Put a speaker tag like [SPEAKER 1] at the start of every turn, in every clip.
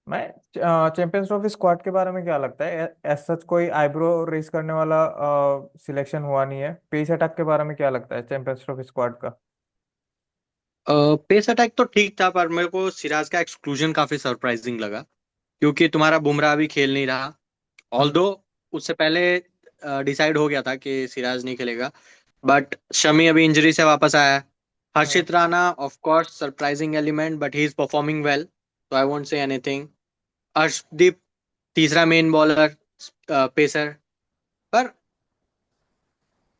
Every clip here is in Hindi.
[SPEAKER 1] मैं चैंपियंस ट्रॉफी स्क्वाड के बारे में क्या लगता है? एज सच कोई आईब्रो रेस करने वाला सिलेक्शन हुआ नहीं है। पेस अटैक के बारे में क्या लगता है चैंपियंस ट्रॉफी स्क्वाड का?
[SPEAKER 2] पेस अटैक तो ठीक था, पर मेरे को सिराज का एक्सक्लूजन काफी सरप्राइजिंग लगा, क्योंकि तुम्हारा बुमराह भी खेल नहीं रहा।
[SPEAKER 1] हम्म।
[SPEAKER 2] ऑल्दो उससे पहले डिसाइड हो गया था कि सिराज नहीं खेलेगा, बट शमी अभी इंजरी से वापस आया है।
[SPEAKER 1] Hmm.
[SPEAKER 2] Harshit Rana of course surprising element, but he is performing well, तो I won't say anything. Arshdeep तीसरा मेन बॉलर, पेसर, पर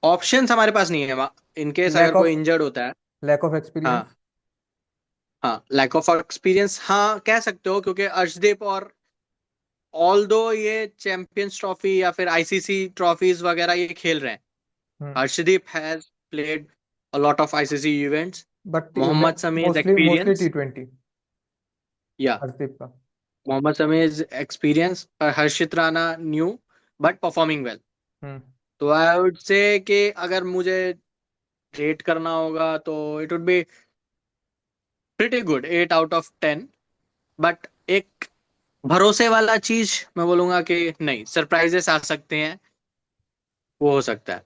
[SPEAKER 2] ऑप्शंस हमारे पास नहीं है। इनकेस अगर
[SPEAKER 1] लैक
[SPEAKER 2] कोई
[SPEAKER 1] ऑफ
[SPEAKER 2] इंजर्ड होता है।
[SPEAKER 1] लैक ऑफ
[SPEAKER 2] हाँ,
[SPEAKER 1] एक्सपीरियंस।
[SPEAKER 2] हाँ, लैक ऑफ एक्सपीरियंस, हाँ कह सकते हो, क्योंकि अर्शदीप और ऑल दो ये चैंपियंस ट्रॉफी या फिर आईसीसी ट्रॉफीज वगैरह ये खेल रहे हैं।
[SPEAKER 1] Hmm.
[SPEAKER 2] Arshdeep has played a lot of ICC events.
[SPEAKER 1] But
[SPEAKER 2] Mohammed Shami's
[SPEAKER 1] mostly mostly
[SPEAKER 2] experience,
[SPEAKER 1] T20
[SPEAKER 2] या
[SPEAKER 1] हर्षदीप का।
[SPEAKER 2] मोहम्मद समीज एक्सपीरियंस, और Harshit Rana new but performing well.
[SPEAKER 1] Hmm.
[SPEAKER 2] तो आई वुड से कि अगर मुझे रेट करना होगा तो it would be pretty good, 8 out of 10। But एक भरोसे वाला चीज मैं बोलूंगा कि नहीं, सरप्राइजेस आ सकते हैं, वो हो सकता है।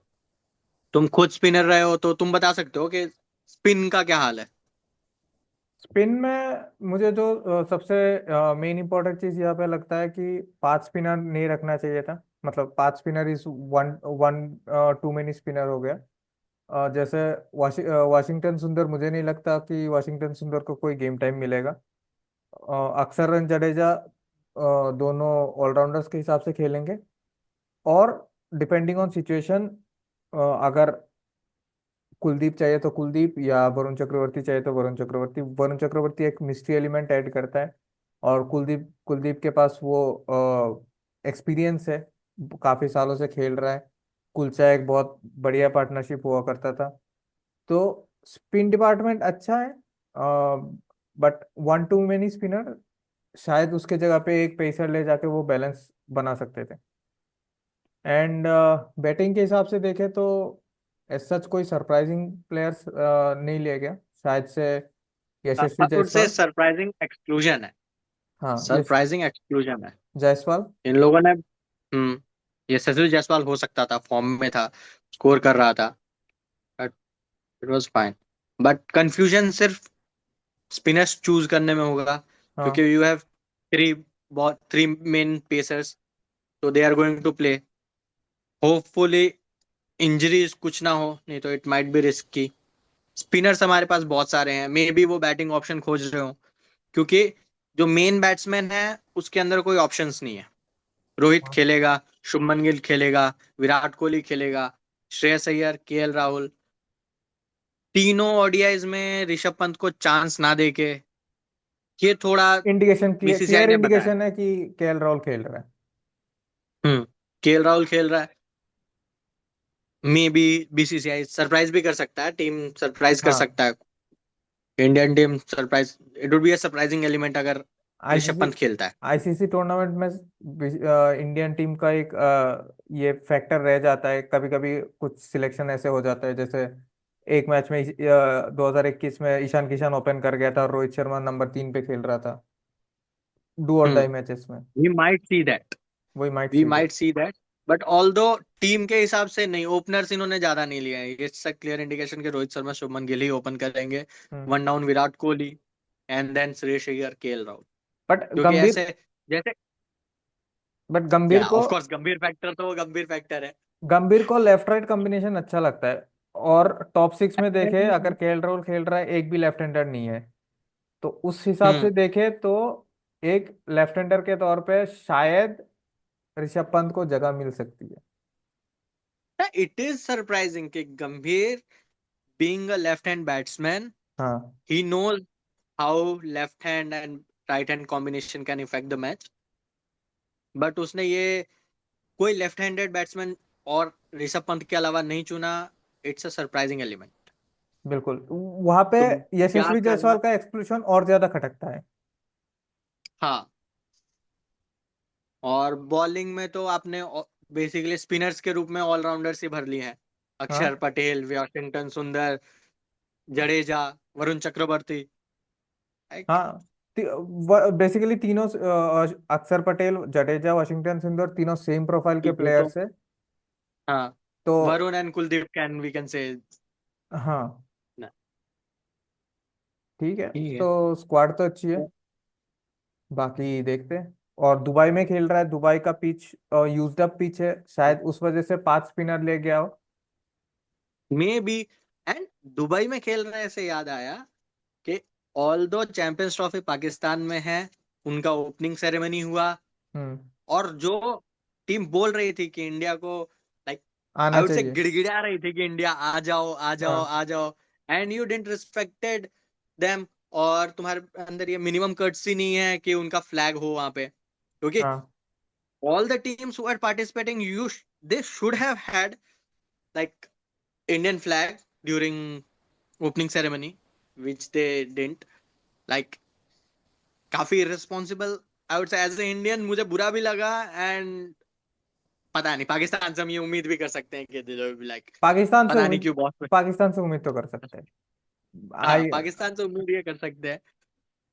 [SPEAKER 2] तुम खुद स्पिनर रहे हो तो तुम बता सकते हो कि स्पिन का क्या हाल है।
[SPEAKER 1] स्पिन में मुझे जो सबसे मेन इंपॉर्टेंट चीज यहाँ पे लगता है कि पांच स्पिनर नहीं रखना चाहिए था। मतलब पांच spinner is one one two many spinner हो गया। जैसे वाशिंगटन सुंदर, मुझे नहीं लगता कि वाशिंगटन सुंदर को कोई गेम टाइम मिलेगा। अक्षर जडेजा दोनों ऑलराउंडर्स के हिसाब से खेलेंगे। और डिपेंडिंग ऑन सिचुएशन, अगर कुलदीप चाहिए तो कुलदीप, या वरुण चक्रवर्ती चाहिए तो वरुण चक्रवर्ती। वरुण चक्रवर्ती एक मिस्ट्री एलिमेंट ऐड करता है। और कुलदीप कुलदीप के पास वो एक्सपीरियंस है, काफी सालों से खेल रहा है। कुलचा एक बहुत बढ़िया पार्टनरशिप हुआ करता था। तो स्पिन डिपार्टमेंट अच्छा है, but one two many spinner, शायद उसके जगह पे एक पेसर ले जाके वो बैलेंस बना सकते थे। एंड बैटिंग के हिसाब से देखें तो एज सच कोई सरप्राइजिंग प्लेयर्स नहीं लिया गया शायद से। यशस्वी
[SPEAKER 2] I would say
[SPEAKER 1] Jaiswal.
[SPEAKER 2] Surprising exclusion है।
[SPEAKER 1] हाँ, यश
[SPEAKER 2] सरप्राइजिंग एक्सक्लूजन है।
[SPEAKER 1] जायसवाल।
[SPEAKER 2] इन लोगों ने ये सचिन जायसवाल हो सकता था, फॉर्म में था, स्कोर कर रहा था, but it was fine. But confusion सिर्फ स्पिनर्स चूज करने में होगा, क्योंकि
[SPEAKER 1] हाँ।
[SPEAKER 2] You have three three main pacers, तो they are going to play. Hopefully injuries कुछ ना हो, नहीं तो it might be risky. Spinners हमारे पास बहुत सारे हैं, मे बी वो बैटिंग ऑप्शन खोज रहे हो, क्योंकि जो मेन बैट्समैन है उसके अंदर कोई ऑप्शंस नहीं है। रोहित
[SPEAKER 1] हाँ।
[SPEAKER 2] खेलेगा, शुभमन गिल खेलेगा, विराट कोहली खेलेगा, श्रेयस अय्यर, केएल राहुल, तीनों ओडीआईज में ऋषभ पंत को चांस ना देके, ये थोड़ा
[SPEAKER 1] इंडिकेशन, क्लियर
[SPEAKER 2] बीसीसीआई
[SPEAKER 1] क्लियर
[SPEAKER 2] ने बताया।
[SPEAKER 1] इंडिकेशन है कि केएल राहुल खेल रहा है।
[SPEAKER 2] केएल राहुल खेल रहा है, मे बी बीसीसीआई सरप्राइज भी कर सकता है, टीम सरप्राइज कर
[SPEAKER 1] हाँ।
[SPEAKER 2] सकता है, Indian team surprise. It would be a surprising element अगर ऋषभ
[SPEAKER 1] आईसीसी
[SPEAKER 2] पंत खेलता है।
[SPEAKER 1] आईसीसी टूर्नामेंट में इंडियन टीम का एक ये फैक्टर रह जाता है। कभी कभी कुछ सिलेक्शन ऐसे हो जाता है, जैसे एक मैच में 2021 में ईशान किशन ओपन कर गया था और रोहित शर्मा नंबर 3 पे खेल रहा था डू और डाई मैचेस में।
[SPEAKER 2] वी माइट सी दैट,
[SPEAKER 1] वही might
[SPEAKER 2] we
[SPEAKER 1] see that.
[SPEAKER 2] Might see that, but although team के हिसाब से नहीं, ओपनर्स इन्होंने ज्यादा नहीं लिए हैं। इट्स अ क्लियर इंडिकेशन कि रोहित शर्मा, शुभमन गिल ही ओपन करेंगे।
[SPEAKER 1] Hmm.
[SPEAKER 2] One down Virat Kohli, and then Shreyas Iyer, KL Rahul.
[SPEAKER 1] But
[SPEAKER 2] क्योंकि
[SPEAKER 1] गंभीर
[SPEAKER 2] ऐसे जैसे,
[SPEAKER 1] बट गंभीर
[SPEAKER 2] या
[SPEAKER 1] को
[SPEAKER 2] ऑफ कोर्स गंभीर फैक्टर तो वो गंभीर फैक्टर है।
[SPEAKER 1] गंभीर को लेफ्ट राइट कॉम्बिनेशन अच्छा लगता है। और टॉप 6 में देखे, अगर केएल राहुल खेल रहा है, एक भी लेफ्ट हैंडर नहीं है। तो उस हिसाब
[SPEAKER 2] हम्म
[SPEAKER 1] से देखे तो एक लेफ्ट हैंडर के तौर पे शायद ऋषभ पंत को जगह मिल सकती है।
[SPEAKER 2] इट इज सरप्राइजिंग कि गंभीर, being a left hand batsman,
[SPEAKER 1] हाँ।
[SPEAKER 2] ही knows how left hand and right hand combination can affect the match, but उसने ये कोई लेफ्ट हैंडेड बैट्समैन और ऋषभ पंत के अलावा नहीं चुना। It's a surprising element.
[SPEAKER 1] बिल्कुल, वहां पे
[SPEAKER 2] तुम क्या
[SPEAKER 1] यशस्वी
[SPEAKER 2] करना।
[SPEAKER 1] जायसवाल का एक्सक्लूशन और ज्यादा खटकता है।
[SPEAKER 2] हाँ, और बॉलिंग में तो आपने बेसिकली स्पिनर्स के रूप में ऑलराउंडर्स ही भर लिए हैं। अक्षर
[SPEAKER 1] हाँ।
[SPEAKER 2] पटेल, वाशिंगटन सुंदर, जडेजा, वरुण चक्रवर्ती। लाइक
[SPEAKER 1] हाँ, बेसिकली तीनों अक्षर पटेल, जडेजा, वॉशिंगटन सुंदर, तीनों सेम प्रोफाइल के
[SPEAKER 2] ठीक है तो
[SPEAKER 1] प्लेयर्स है।
[SPEAKER 2] हाँ,
[SPEAKER 1] तो
[SPEAKER 2] Varun and Kuldeep can we can say.
[SPEAKER 1] हाँ, ठीक है।
[SPEAKER 2] ठीक है।
[SPEAKER 1] तो स्क्वाड तो अच्छी है, बाकी देखते हैं। और दुबई में खेल रहा है, दुबई का पिच यूज्ड अप पिच है, शायद उस वजह से 5 स्पिनर ले गया हो।
[SPEAKER 2] May be. एंड दुबई में खेल रहे से याद आया कि ऑल दो चैंपियंस ट्रॉफी पाकिस्तान में है, उनका ओपनिंग सेरेमनी हुआ,
[SPEAKER 1] हम्म।
[SPEAKER 2] और जो टीम बोल रही थी कि इंडिया को, लाइक आई
[SPEAKER 1] आना
[SPEAKER 2] वुड से
[SPEAKER 1] चाहिए।
[SPEAKER 2] गिड़गिड़ा रही थी कि इंडिया आ जाओ आ जाओ
[SPEAKER 1] हाँ
[SPEAKER 2] आ जाओ, and you didn't respected them, और तुम्हारे अंदर ये मिनिमम कर्टसी नहीं है कि उनका फ्लैग हो वहां पे, क्योंकि
[SPEAKER 1] हाँ
[SPEAKER 2] all the teams who are participating, they should have had like Indian flag during opening ceremony, which they didn't. Like काफी irresponsible, I would say as an Indian मुझे बुरा भी लगा, एंड पता नहीं पाकिस्तान से हम ये उम्मीद भी कर सकते हैं कि they will be like,
[SPEAKER 1] Pakistan से
[SPEAKER 2] पता नहीं
[SPEAKER 1] उम्मीद,
[SPEAKER 2] क्यों बॉस।
[SPEAKER 1] पाकिस्तान से उम्मीद तो कर सकते हैं।
[SPEAKER 2] हाँ,
[SPEAKER 1] आई।
[SPEAKER 2] पाकिस्तान से उम्मीद ये कर सकते हैं,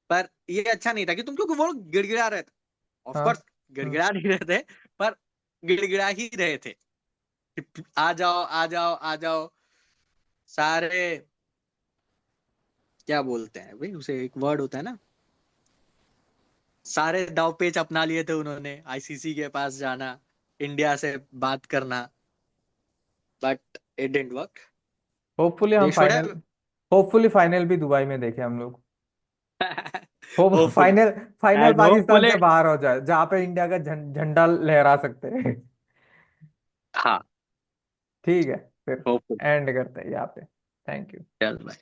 [SPEAKER 2] पर ये अच्छा नहीं था कि तुम, क्योंकि वो लोग गिड़गिड़ा रहे थे, ऑफ
[SPEAKER 1] हाँ।
[SPEAKER 2] कोर्स
[SPEAKER 1] हम्म।
[SPEAKER 2] गिड़गिड़ा नहीं रहे थे, पर गिड़गिड़ा ही रहे थे कि आ जाओ आ जाओ आ जाओ सारे, क्या बोलते हैं भाई उसे, एक वर्ड होता है ना, सारे दाव पेच अपना लिए थे उन्होंने, आईसीसी के पास जाना, इंडिया से बात करना, but it didn't work.
[SPEAKER 1] Hopefully हम
[SPEAKER 2] they should
[SPEAKER 1] final,
[SPEAKER 2] have.
[SPEAKER 1] Hopefully final भी दुबई में देखे हम लोग। हो
[SPEAKER 2] hopefully,
[SPEAKER 1] final, final
[SPEAKER 2] and
[SPEAKER 1] Pakistan
[SPEAKER 2] hopefully.
[SPEAKER 1] से बाहर हो जाए, जहाँ पे इंडिया का झंडा लहरा सकते हैं।
[SPEAKER 2] हाँ,
[SPEAKER 1] ठीक है, फिर
[SPEAKER 2] होपफुली।
[SPEAKER 1] एंड करते हैं यहाँ पे। Thank you.
[SPEAKER 2] चल भाई।